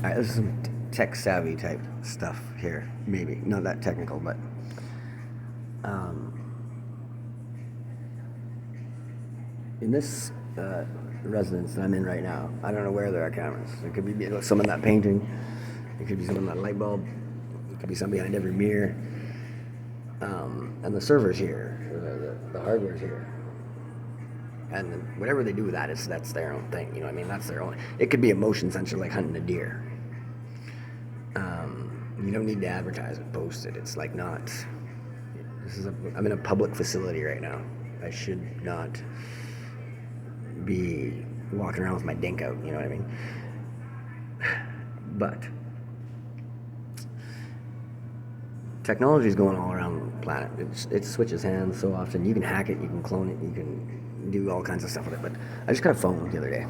There's some tech savvy type stuff here, maybe not that technical, but in this residence that I'm in right now, I don't know where there are cameras. There could be some in that painting, there could be some in that light bulb, there could be some behind every mirror, and the server's here, the hardware's here. And whatever they do with that that's their own thing, you know what I mean? That's their own. It could be a motion sensor like hunting a deer. You don't need to advertise it, post it. It's like not. I'm in a public facility right now. I should not be walking around with my dink out. You know what I mean? But technology is going all around the planet. It switches hands so often. You can hack it, you can clone it, you can do all kinds of stuff with it. But I just got a phone the other day.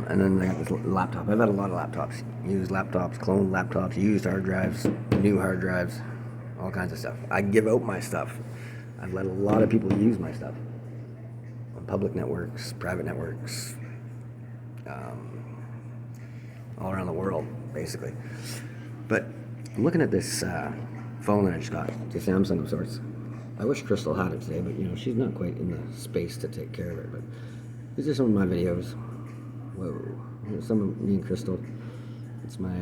And then I got this laptop. I've had a lot of laptops. Used laptops, cloned laptops, used hard drives, new hard drives, all kinds of stuff. I give out my stuff. I've let a lot of people use my stuff on public networks, private networks, all around the world, basically. But I'm looking at this phone that I just got. It's a Samsung of sorts. I wish Crystal had it today, but she's not quite in the space to take care of it. But these are some of my videos. Whoa, some of me and Crystal. It's my,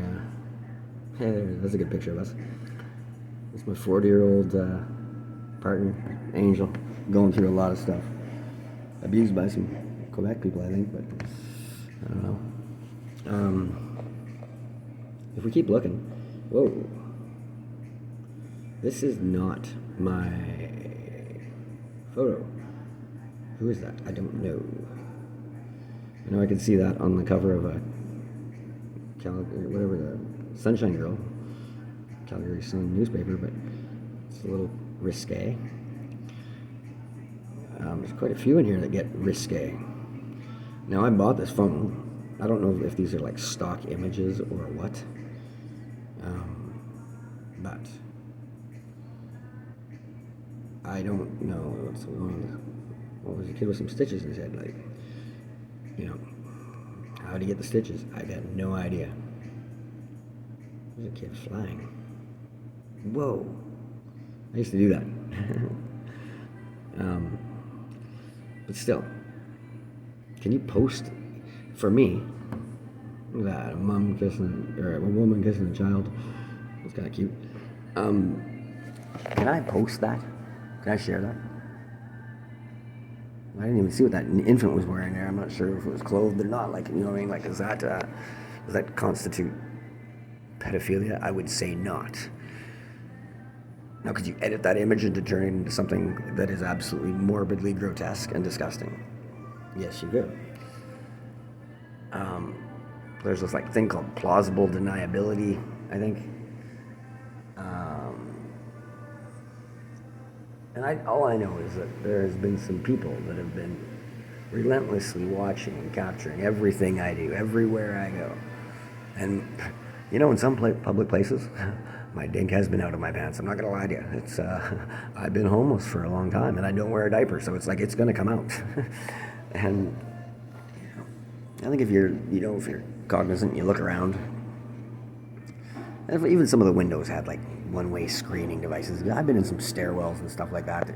hey, that's a good picture of us. It's my 40-year-old partner, Angel, going through a lot of stuff. Abused by some Quebec people, I think, but I don't know. If we keep looking, whoa, this is not my photo. Who is that? I don't know. I know I can see that on the cover of a whatever, the Sunshine Girl, Calgary Sun newspaper, but it's a little risque. There's quite a few in here that get risque. Now, I bought this phone. I don't know if these are like stock images or what, but I don't know what's going on. Well, there's a kid with some stitches in his head, like, how to get the stitches. I got no idea. There's a kid flying. Whoa. I used to do that. But still, can you post, for me, look at that, a woman kissing a child. It's kind of cute. Can I post that? Can I share that? I didn't even see what that infant was wearing there. I'm not sure if it was clothed or not. Like, you know what I mean? Like, does that constitute pedophilia? I would say not. Now, could you edit that image and turn it into something that is absolutely morbidly grotesque and disgusting? Yes, you could. There's this like thing called plausible deniability, I think. And all I know is that there has been some people that have been relentlessly watching and capturing everything I do, everywhere I go. And, in some public places, my dink has been out of my pants. I'm not going to lie to you. It's I've been homeless for a long time, and I don't wear a diaper, so it's like it's going to come out. And I think if you're cognizant, you look around. And even some of the windows had like one-way screening devices. I've been in some stairwells and stuff like that.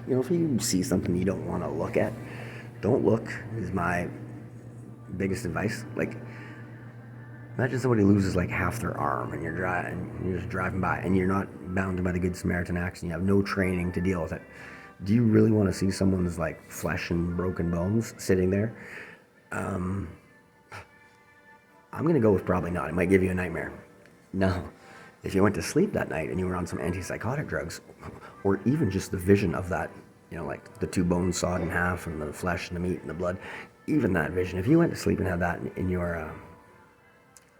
If you see something you don't want to look at, don't look, is my biggest advice. Like, imagine somebody loses like half their arm and you're just driving by and you're not bound by the Good Samaritan Acts and you have no training to deal with it. Do you really want to see someone's like flesh and broken bones sitting there? I'm going to go with probably not. It might give you a nightmare. No. If you went to sleep that night and you were on some antipsychotic drugs, or even just the vision of that, like the two bones sawed in half and the flesh and the meat and the blood, even that vision, if you went to sleep and had that in your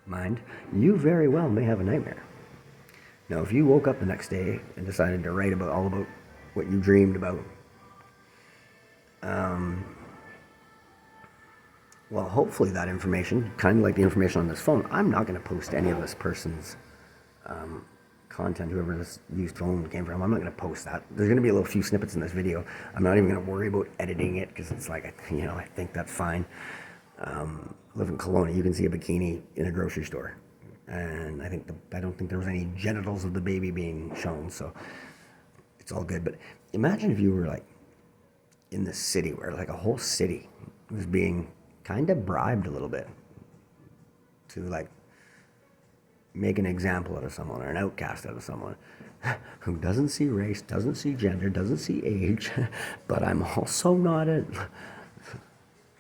mind, you very well may have a nightmare. Now, if you woke up the next day and decided to write all about what you dreamed about, well, hopefully that information, kind of like the information on this phone, I'm not going to post any of this person's content, whoever this used phone came from. I'm not going to post that. There's going to be a few snippets in this video. I'm not even going to worry about editing it because it's like, I think that's fine. live in Kelowna, you can see a bikini in a grocery store. And I don't think there was any genitals of the baby being shown, so it's all good. But imagine if you were like in the city where like a whole city was being kind of bribed a little bit to like make an example out of someone or an outcast out of someone who doesn't see race, doesn't see gender, doesn't see age, but I'm also not a.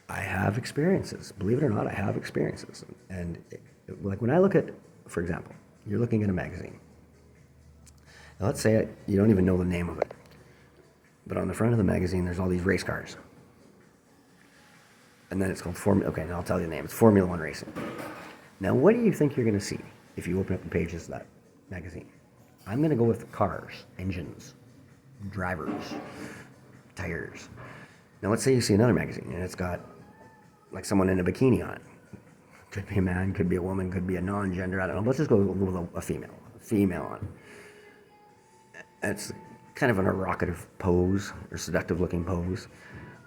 I have experiences. Believe it or not, I have experiences. And like when I look at, for example, you're looking at a magazine. Now let's say you don't even know the name of it, but on the front of the magazine, there's all these race cars. And then it's called Formula. Okay, now I'll tell you the name. It's Formula One racing. Now, what do you think you're going to see if you open up the pages of that magazine? I'm going to go with cars, engines, drivers, tires. Now, let's say you see another magazine and it's got like someone in a bikini on it. Could be a man, could be a woman, could be a non-gender. I don't know. Let's just go with a female on it. It's kind of an evocative pose or seductive-looking pose.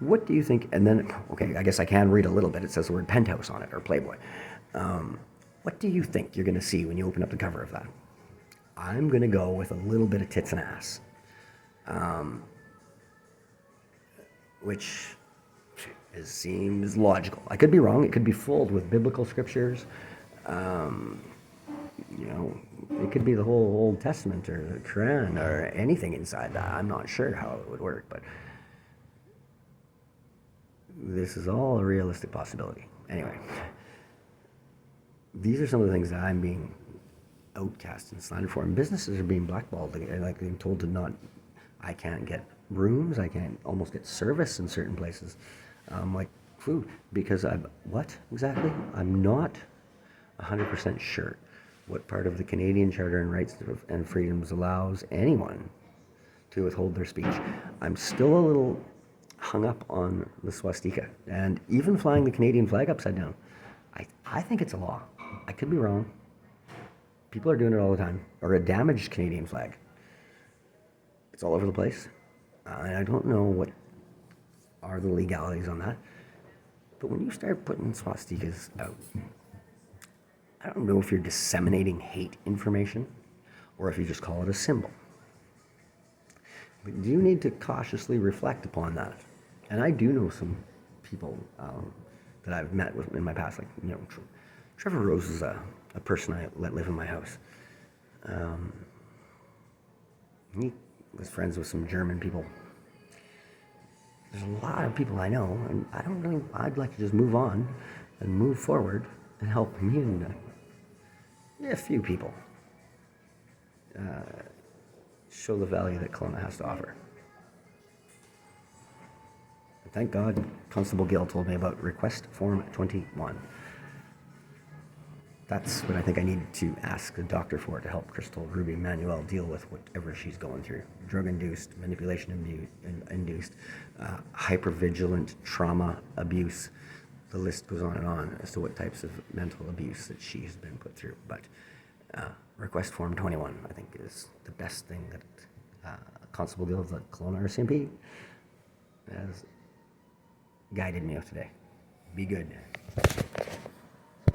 What do you think? And then, okay, I guess I can read a little bit. It says the word penthouse on it or Playboy. What do you think you're going to see when you open up the cover of that? I'm going to go with a little bit of tits and ass, which seems logical. I could be wrong. It could be filled with biblical scriptures. It could be the whole Old Testament or the Quran or anything inside that. I'm not sure how it would work, but this is all a realistic possibility. Anyway, these are some of the things that I'm being outcast and slandered for, and businesses are being blackballed. Like being told to not. I can't get rooms. I can't almost get service in certain places, like food, because what exactly? I'm not 100% sure what part of the Canadian Charter and Rights and Freedoms allows anyone to withhold their speech. I'm still a little hung up on the swastika and even flying the Canadian flag upside down. I think it's a law. I could be wrong. People are doing it all the time. Or a damaged Canadian flag. It's all over the place. And I don't know what are the legalities on that. But when you start putting swastikas out, I don't know if you're disseminating hate information or if you just call it a symbol. But you need to cautiously reflect upon that. And I do know some people that I've met with in my past, like, Trevor Rose is a person I let live in my house. He was friends with some German people. There's a lot of people I know, and I'd like to just move on and move forward and help me and a few people show the value that Kelowna has to offer. And thank God Constable Gill told me about request form 21. That's what I think I need to ask the doctor for to help Crystal Ruby Manuel deal with whatever she's going through. Drug-induced, manipulation-induced, hypervigilant trauma abuse. The list goes on and on as to what types of mental abuse that she has been put through. But request form 21, I think, is the best thing that Constable Gill of the Kelowna RCMP has guided me today. Be good.